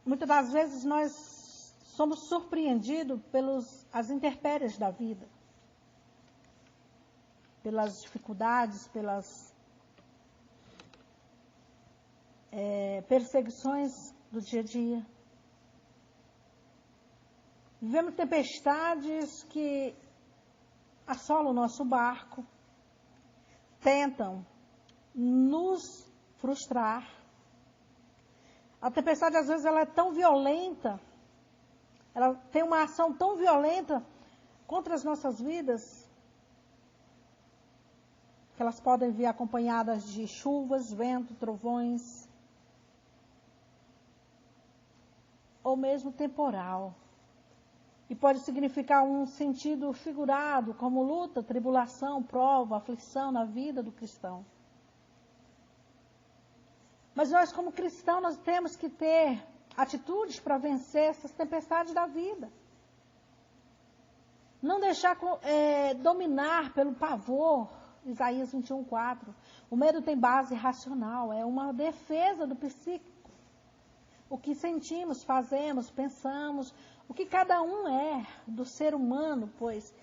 Muitas das vezes nós somos surpreendidos pelas intempéries da vida, pelas dificuldades, pelas perseguições do dia a dia. Vivemos tempestades que assolam o nosso barco, tentam nos frustrar. A tempestade, às vezes, ela é tão violenta, ela tem uma ação tão violenta contra as nossas vidas, que elas podem vir acompanhadas de chuvas, vento, trovões, ou mesmo temporal. E pode significar um sentido figurado, como luta, tribulação, prova, aflição na vida do cristão. Mas nós, como cristãos, nós temos que ter atitudes para vencer essas tempestades da vida. Não deixar dominar pelo pavor, Isaías 21:4. O medo tem base racional, é uma defesa do psíquico. O que sentimos, fazemos, pensamos, o que cada um é do ser humano, pois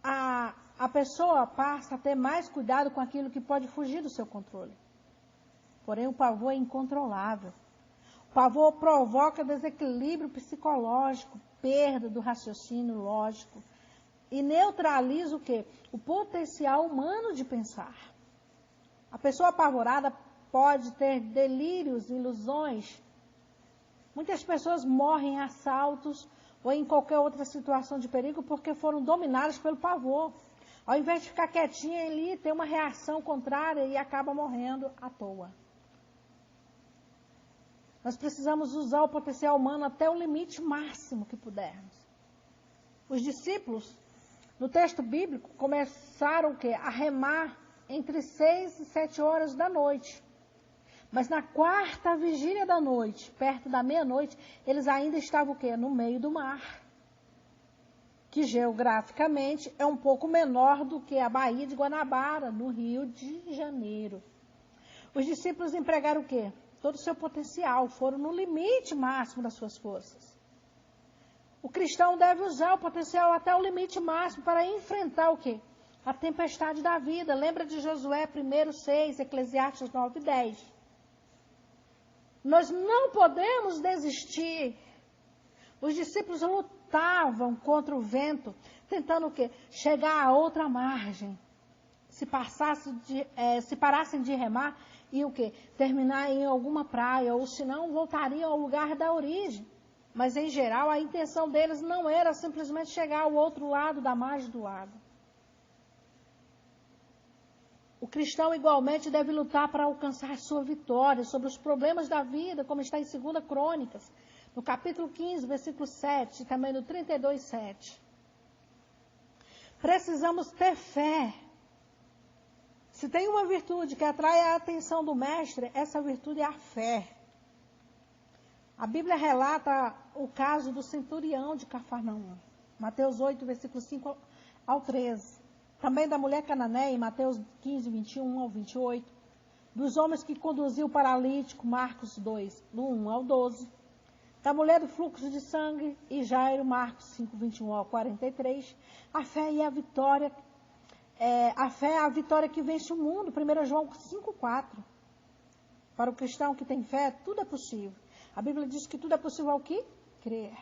a pessoa passa a ter mais cuidado com aquilo que pode fugir do seu controle. Porém, o pavor é incontrolável. O pavor provoca desequilíbrio psicológico, perda do raciocínio lógico e neutraliza o quê? O potencial humano de pensar. A pessoa apavorada pode ter delírios, ilusões. Muitas pessoas morrem em assaltos ou em qualquer outra situação de perigo porque foram dominadas pelo pavor. Ao invés de ficar quietinha ali, tem uma reação contrária e acaba morrendo à toa. Nós precisamos usar o potencial humano até o limite máximo que pudermos. Os discípulos, no texto bíblico, começaram o quê? A remar entre 6 e 7 horas da noite. Mas na quarta vigília da noite, perto da meia-noite, eles ainda estavam o quê? No meio do mar. Que geograficamente é um pouco menor do que a Baía de Guanabara, no Rio de Janeiro. Os discípulos empregaram o quê? Todo o seu potencial, foram no limite máximo das suas forças. O cristão deve usar o potencial até o limite máximo para enfrentar o quê? A tempestade da vida. Lembra de Josué 1:6, Eclesiastes 9:10. Nós não podemos desistir. Os discípulos lutavam contra o vento, tentando o quê? Chegar a outra margem. Se parassem de remar, e o quê? Terminar em alguma praia, ou se não, voltariam ao lugar da origem. Mas, em geral, a intenção deles não era simplesmente chegar ao outro lado da margem do lago. O cristão, igualmente, deve lutar para alcançar sua vitória sobre os problemas da vida, como está em 2 Crônicas, no capítulo 15, versículo 7, e também no 32:7. Precisamos ter fé. Se tem uma virtude que atrai a atenção do mestre, essa virtude é a fé. A Bíblia relata o caso do centurião de Cafarnaum. Mateus 8, versículo 5 ao 13. Também da mulher cananeia, em Mateus 15, 21 ao 28. Dos homens que conduziu o paralítico, Marcos 2, do 1 ao 12. Da mulher do fluxo de sangue, e Jairo, Marcos 5, 21 ao 43. A fé e a vitória. A fé é a vitória que vence o mundo, 1 João 5:4. Para o cristão que tem fé, tudo é possível. A Bíblia diz que tudo é possível ao que? Crer.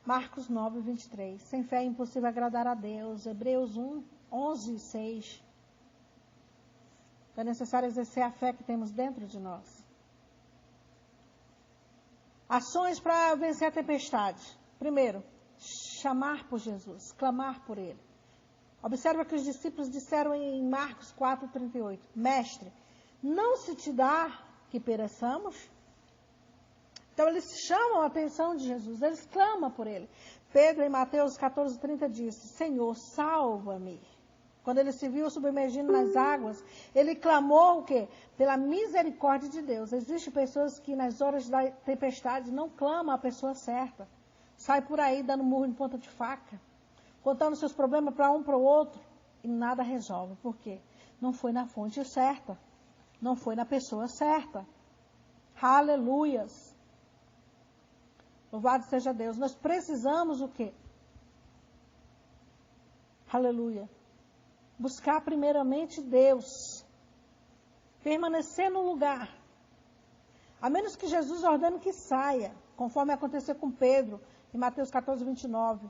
Marcos 9, 23. Sem fé é impossível agradar a Deus. Hebreus 1, 11 e 6. É necessário exercer a fé que temos dentro de nós. Ações para vencer a tempestade. Primeiro, chamar por Jesus, clamar por Ele. Observa que os discípulos disseram em Marcos 4:38, Mestre, não se te dá que pereçamos? Então eles chamam a atenção de Jesus, eles clamam por Ele. Pedro, em Mateus 14:30, disse, Senhor, salva-me. Quando ele se viu submergindo nas águas, ele clamou o quê? Pela misericórdia de Deus. Existem pessoas que nas horas da tempestade não clamam a pessoa certa. Sai por aí dando murro em ponta de faca, contando seus problemas para um para o outro, e nada resolve. Por quê? Não foi na fonte certa. Não foi na pessoa certa. Aleluias. Louvado seja Deus. Nós precisamos o quê? Aleluia. Buscar primeiramente Deus. Permanecer no lugar. A menos que Jesus ordene que saia, conforme aconteceu com Pedro, em Mateus 14, 29.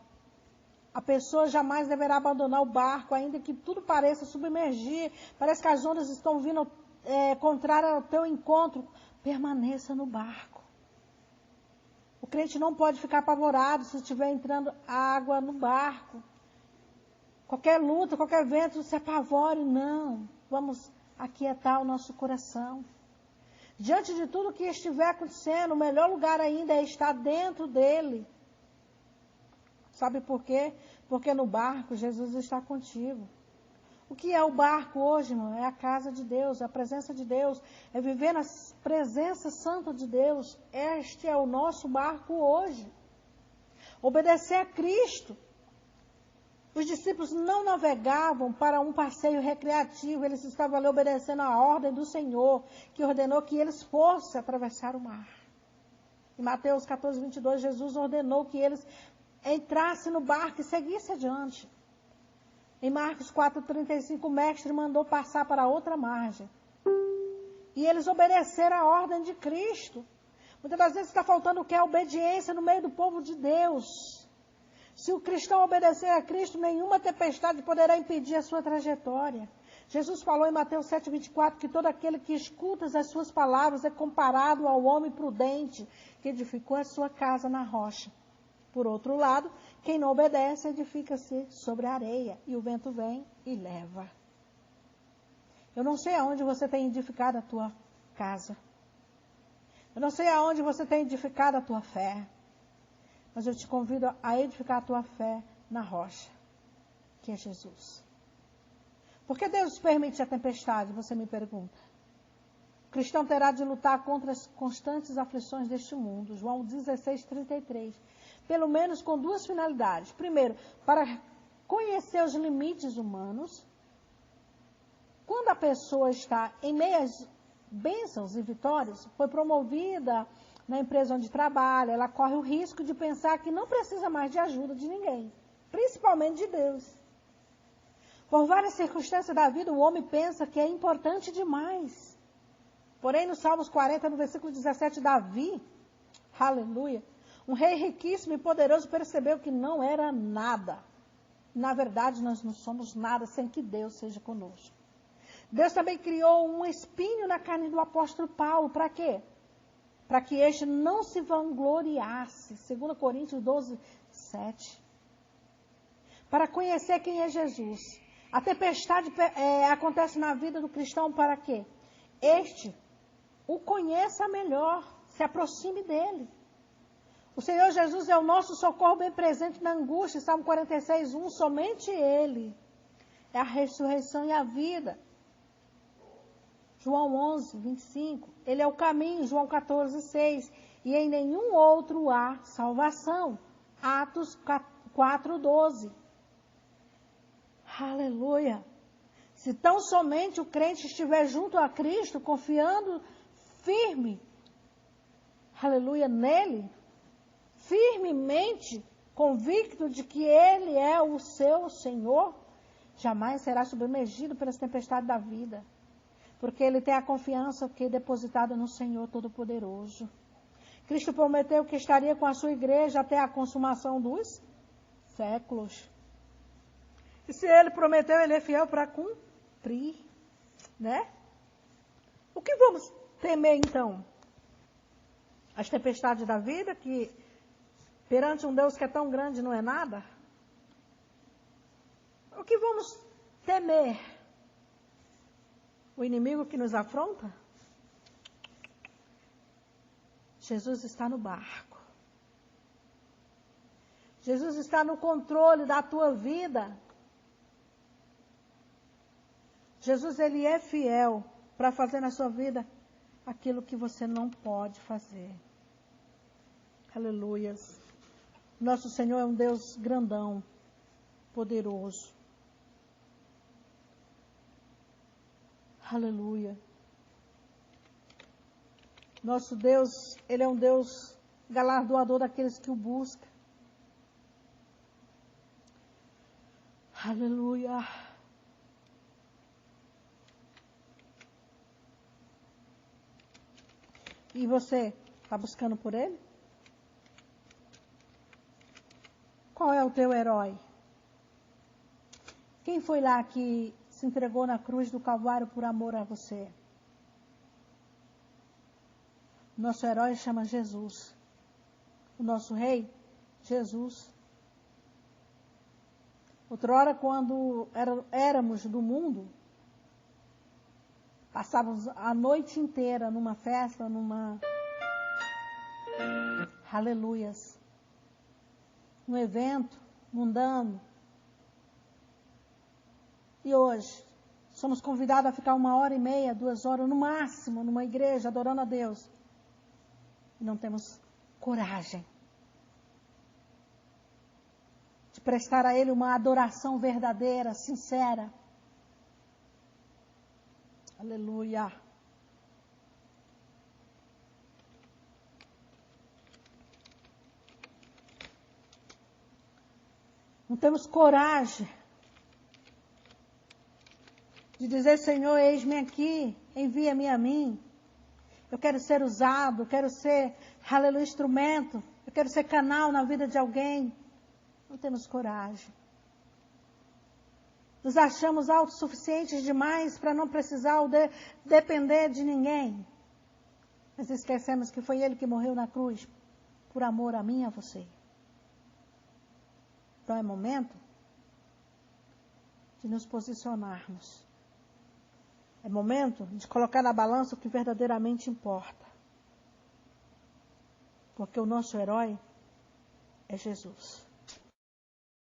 A pessoa jamais deverá abandonar o barco, ainda que tudo pareça submergir, parece que as ondas estão vindo contrárias ao teu encontro. Permaneça no barco. O crente não pode ficar apavorado se estiver entrando água no barco. Qualquer luta, qualquer vento, se apavore, não. Vamos aquietar o nosso coração. Diante de tudo que estiver acontecendo, o melhor lugar ainda é estar dentro dele. Sabe por quê? Porque no barco Jesus está contigo. O que é o barco hoje, irmão? É a casa de Deus, é a presença de Deus, é viver na presença santa de Deus. Este é o nosso barco hoje. Obedecer a Cristo. Os discípulos não navegavam para um passeio recreativo, eles estavam ali obedecendo a ordem do Senhor, que ordenou que eles fossem atravessar o mar. Em Mateus 14, 22, Jesus ordenou que eles entrassem no barco e seguissem adiante. Em Marcos 4, 35, o mestre mandou passar para outra margem. E eles obedeceram a ordem de Cristo. Muitas das vezes está faltando o que? A obediência no meio do povo de Deus. Se o cristão obedecer a Cristo, nenhuma tempestade poderá impedir a sua trajetória. Jesus falou em Mateus 7, 24, que todo aquele que escuta as suas palavras é comparado ao homem prudente que edificou a sua casa na rocha. Por outro lado, quem não obedece edifica-se sobre a areia, e o vento vem e leva. Eu não sei aonde você tem edificado a tua casa. Eu não sei aonde você tem edificado a tua fé. Mas eu te convido a edificar a tua fé na rocha, que é Jesus. Por que Deus permite a tempestade, você me pergunta? O cristão terá de lutar contra as constantes aflições deste mundo. João 16, 33. Pelo menos com duas finalidades. Primeiro, para conhecer os limites humanos. Quando a pessoa está em meias bênçãos e vitórias, foi promovida na empresa onde trabalha, ela corre o risco de pensar que não precisa mais de ajuda de ninguém, principalmente de Deus. Por várias circunstâncias da vida, o homem pensa que é importante demais. Porém, no Salmos 40, no versículo 17, Davi, aleluia, um rei riquíssimo e poderoso percebeu que não era nada. Na verdade, nós não somos nada sem que Deus seja conosco. Deus também criou um espinho na carne do apóstolo Paulo, para quê? Para que este não se vangloriasse. 2 Coríntios 12, 7. Para conhecer quem é Jesus. A tempestade acontece na vida do cristão para quê? Este o conheça melhor, se aproxime dele. O Senhor Jesus é o nosso socorro bem presente na angústia. Salmo 46, 1. Somente Ele é a ressurreição e a vida. João 11, 25, ele é o caminho, João 14, 6, e em nenhum outro há salvação, Atos 4, 12. Aleluia! Se tão somente o crente estiver junto a Cristo, confiando firme, aleluia, nele, firmemente convicto de que Ele é o seu Senhor, jamais será submergido pelas tempestades da vida. Porque ele tem a confiança que é depositada no Senhor Todo-Poderoso. Cristo prometeu que estaria com a sua igreja até a consumação dos séculos. E se ele prometeu, ele é fiel para cumprir, né? O que vamos temer então? As tempestades da vida, que perante um Deus que é tão grande não é nada? O que vamos temer? O inimigo que nos afronta? Jesus está no barco. Jesus está no controle da tua vida. Jesus, ele é fiel para fazer na sua vida aquilo que você não pode fazer. Aleluias. Nosso Senhor é um Deus grandão, poderoso. Aleluia. Nosso Deus, ele é um Deus galardoador daqueles que o buscam. Aleluia. E você está buscando por ele? Qual é o teu herói? Quem foi lá que se entregou na cruz do Calvário por amor a você? Nosso herói chama Jesus. O nosso rei, Jesus. Outrora, quando éramos do mundo, passávamos a noite inteira numa festa, aleluias, num evento mundano. E hoje, somos convidados a ficar 1h30, 2 horas, no máximo, numa igreja, adorando a Deus. E não temos coragem de prestar a Ele uma adoração verdadeira, sincera. Aleluia. Não temos coragem de dizer, Senhor, eis-me aqui, envia-me a mim. Eu quero ser usado, eu quero ser, aleluia, instrumento. Eu quero ser canal na vida de alguém. Não temos coragem. Nos achamos autossuficientes demais para não precisar ou depender de ninguém. Mas esquecemos que foi Ele que morreu na cruz por amor a mim e a você. Então é momento de nos posicionarmos. É momento de colocar na balança o que verdadeiramente importa. Porque o nosso herói é Jesus.